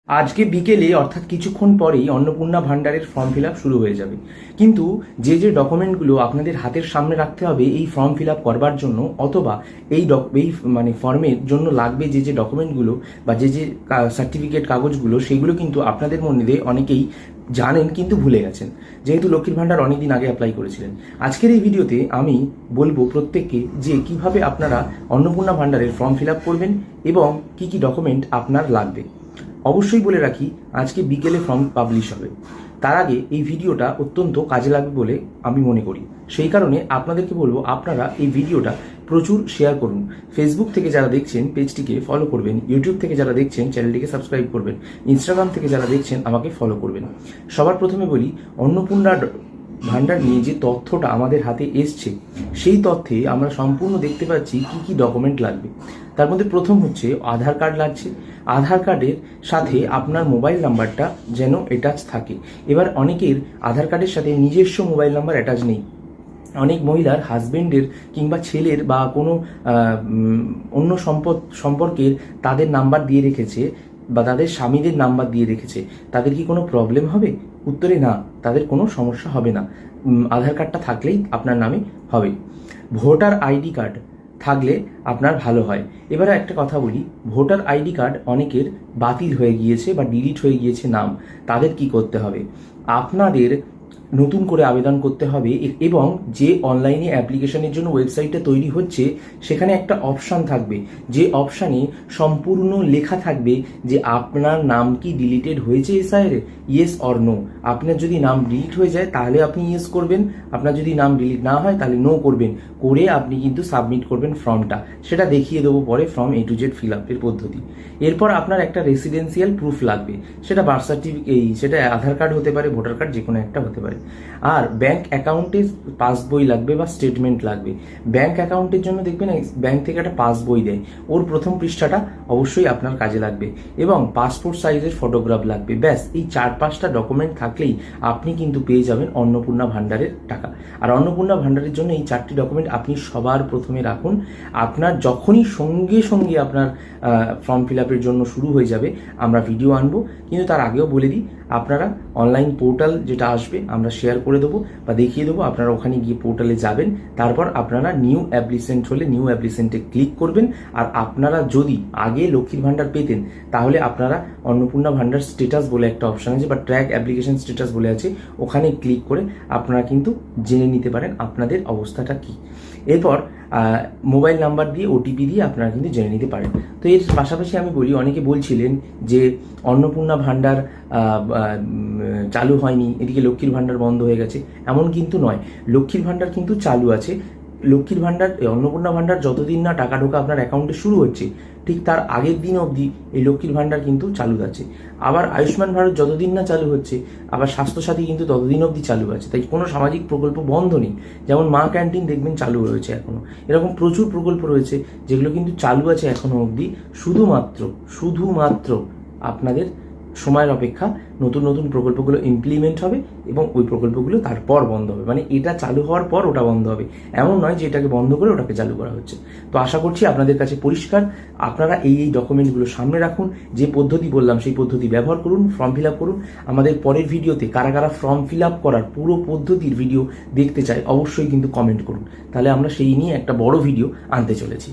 আজকে বিকেলে অর্থাৎ কিছুক্ষণ পরেই অন্নপূর্ণা ভান্ডারের ফর্ম ফিল আপ শুরু হয়ে যাবে। কিন্তু যে ডকুমেন্টগুলো আপনাদের হাতের সামনে রাখতে হবে এই ফর্ম ফিল আপ করবার জন্য, অথবা এই ফর্মের জন্য লাগবে যে ডকুমেন্টগুলো বা যে সার্টিফিকেট কাগজগুলো, সেগুলো কিন্তু আপনাদের মধ্যে অনেকেই জানেন কিন্তু ভুলে গেছেন, যেহেতু লক্ষ্মীর ভান্ডার অনেকদিন আগে অ্যাপ্লাই করেছিলেন। আজকের এই ভিডিওতে আমি বলবো প্রত্যেককে যে কিভাবে আপনারা অন্নপূর্ণা ভান্ডারের ফর্ম ফিল আপ করবেন এবং কি ডকুমেন্ট আপনার লাগবে। অবশ্যই বলে রাখি, আজকে বিকেলে ফর্ম পাবলিশ হবে। তার আগে এই ভিডিওটা অত্যন্ত কাজে লাগবে বলে আমি মনে করি। সেই কারণে আপনাদেরকে বলবো, আপনারা এই ভিডিওটা প্রচুর শেয়ার করুন। ফেসবুক থেকে যারা দেখছেন পেজটিকে ফলো করবেন, ইউটিউব থেকে যারা দেখছেন চ্যানেলটিকে সাবস্ক্রাইব করবেন, ইনস্টাগ্রাম থেকে যারা দেখছেন আমাকে ফলো করবেন। সবার প্রথমে বলি, অন্নপূর্ণা ভান্ডার নিয়ে যে তথ্যটা আমাদের হাতে এসছে, সেই তথ্যে আমরা সম্পূর্ণ দেখতে পাচ্ছি কি ডকুমেন্ট লাগবে। তার মধ্যে প্রথম হচ্ছে আধার কার্ড লাগছে। আধার কার্ডের সাথে আপনার মোবাইল নাম্বারটা যেন অ্যাটাচ থাকে। এবার অনেকের আধার কার্ডের সাথে নিজস্ব মোবাইল নাম্বার অ্যাটাচ নেই। অনেক মহিলার হাজবেন্ডের কিংবা ছেলের বা কোনো অন্য সম্পর্কের তাদের নাম্বার দিয়ে রেখেছে বা তাদের স্বামীদের নাম্বার দিয়ে রেখেছে। তাদের কি কোনো প্রবলেম হবে? উত্তরে না, তাদের কোনো সমস্যা হবে না। আধার কার্ডটা থাকলেই আপনার নামে হবে। ভোটার আইডি কার্ড থাকলে আপনার ভালো হয়। এবারে একটা কথা বলি, ভোটার আইডি কার্ড অনেকের বাতিল হয়ে গিয়েছে বা ডিলিট হয়ে গিয়েছে নাম। তাদের কি করতে হবে? আপনাদের নতুন করে আবেদন করতে হবে এবং যে অনলাইনে অ্যাপ্লিকেশনের জন্য ওয়েবসাইটটা তৈরি হচ্ছে সেখানে একটা অপশান থাকবে, যে অপশানে সম্পূর্ণ লেখা থাকবে যে আপনার নাম কি ডিলিটেড হয়েছে এসআইআরে, ইয়েস অর নো। আপনার যদি নাম ডিলিট হয়ে যায় তাহলে আপনি ইয়েস করবেন, আপনার যদি নাম ডিলিট না হয় তাহলে নো করবেন, করে আপনি কিন্তু সাবমিট করবেন ফর্মটা। সেটা দেখিয়ে দেবো পরে form A to Z fill আপের পদ্ধতি। এরপর আপনার একটা রেসিডেন্সিয়াল প্রুফ লাগবে, সেটা বার্থ সার্টিফিকেট, সেটা আধার কার্ড হতে পারে, ভোটার কার্ড, যে কোনো একটা হতে পারে। আর ব্যাংক অ্যাকাউন্টের পাসবই লাগবে বা স্টেটমেন্ট লাগবে। ব্যাংক অ্যাকাউন্টের জন্য দেখবেন ব্যাংক থেকে একটা পাসবই দেয়, ওর প্রথম পৃষ্ঠাটা অবশ্যই আপনার কাজে লাগবে, এবং পাসপোর্ট সাইজের ফটোগ্রাফ লাগবে। ব্যাস এই 4-5টা ডকুমেন্ট থাকলেই আপনি কিন্তু পেয়ে যাবেন অন্নপূর্ণা ভান্ডারের টাকা। আর অন্নপূর্ণা ভান্ডারের জন্য এই 4টি ডকুমেন্ট আপনি সবার প্রথমে রাখুন। আপনার যখনই সঙ্গে সঙ্গে আপনার ফর্ম ফিল আপের জন্য শুরু হয়ে যাবে, আমরা ভিডিও আনবো। কিন্তু তার আগেও বলে দিই, আপনারা অনলাইন পোর্টাল যেটা আসবে আমরা শেয়ার করে দেবো বা দেখিয়ে দেবো। আপনারা ওখানে গিয়ে পোর্টালে যাবেন, তারপর আপনারা নিউ অ্যাপ্লিসেন্ট হলে নিউ অ্যাপ্লিসেন্টে ক্লিক করবেন। আর আপনারা যদি আগে লক্ষ্মীর ভান্ডার পেতেন তাহলে আপনারা অন্নপূর্ণা ভান্ডার স্ট্যাটাস বলে একটা অপশান আছে বা ট্র্যাক অ্যাপ্লিকেশন স্ট্যাটাস বলে আছে, ওখানে ক্লিক করে আপনারা কিন্তু জেনে নিতে পারেন আপনাদের অবস্থাটা কী। এরপর মোবাইল নাম্বার দিয়ে ওটিপি দিয়ে আপনারা কিন্তু জেনে নিতে পারেন। তো এর পাশাপাশি আমি বলি, অনেকে বলছিলেন যে অন্নপূর্ণা ভান্ডার চালু হয়নি, এদিকে লক্ষ্মীর ভান্ডার বন্ধ হয়ে গেছে। এমন কিন্তু নয়, লক্ষ্মীর ভান্ডার কিন্তু চালু আছে। লক্ষ্মীর ভান্ডার, অন্নপূর্ণা ভান্ডার যতদিন না টাকা ঢোকা আপনার অ্যাকাউন্টে শুরু হচ্ছে, ঠিক তার আগের দিন অবধি এই লক্ষ্মীর ভান্ডার কিন্তু চালু আছে। আবার আয়ুষ্মান ভারত যতদিন না চালু হচ্ছে, আবার স্বাস্থ্যসাথী কিন্তু ততদিন অবধি চালু আছে। তাই কোনো সামাজিক প্রকল্প বন্ধ নেই। যেমন মা ক্যান্টিন দেখবেন চালু রয়েছে এখনো, এরকম প্রচুর প্রকল্প রয়েছে যেগুলো কিন্তু চালু আছে এখনো অবধি। শুধুমাত্র আপনাদের সময়ের অপেক্ষা, নতুন নতুন প্রকল্পগুলো ইমপ্লিমেন্ট হবে এবং ওই প্রকল্পগুলো তারপর বন্ধ হবে। মানে এটা চালু হওয়ার পর ওটা বন্ধ হবে, এমন নয় যে এটাকে বন্ধ করে ওটাকে চালু করা হচ্ছে। তো আশা করছি আপনাদের কাছে পরিষ্কার। আপনারা এই ডকুমেন্টগুলো সামনে রাখুন, যে পদ্ধতি বললাম সেই পদ্ধতি ব্যবহার করুন, ফর্ম ফিল আপ করুন। আমাদের পরের ভিডিওতে কারা কারা ফর্ম ফিল আপ করার পুরো পদ্ধতির ভিডিও দেখতে চায় অবশ্যই কিন্তু কমেন্ট করুন, তাহলে আমরা সেই নিয়ে একটা বড় ভিডিও আনতে চলেছি।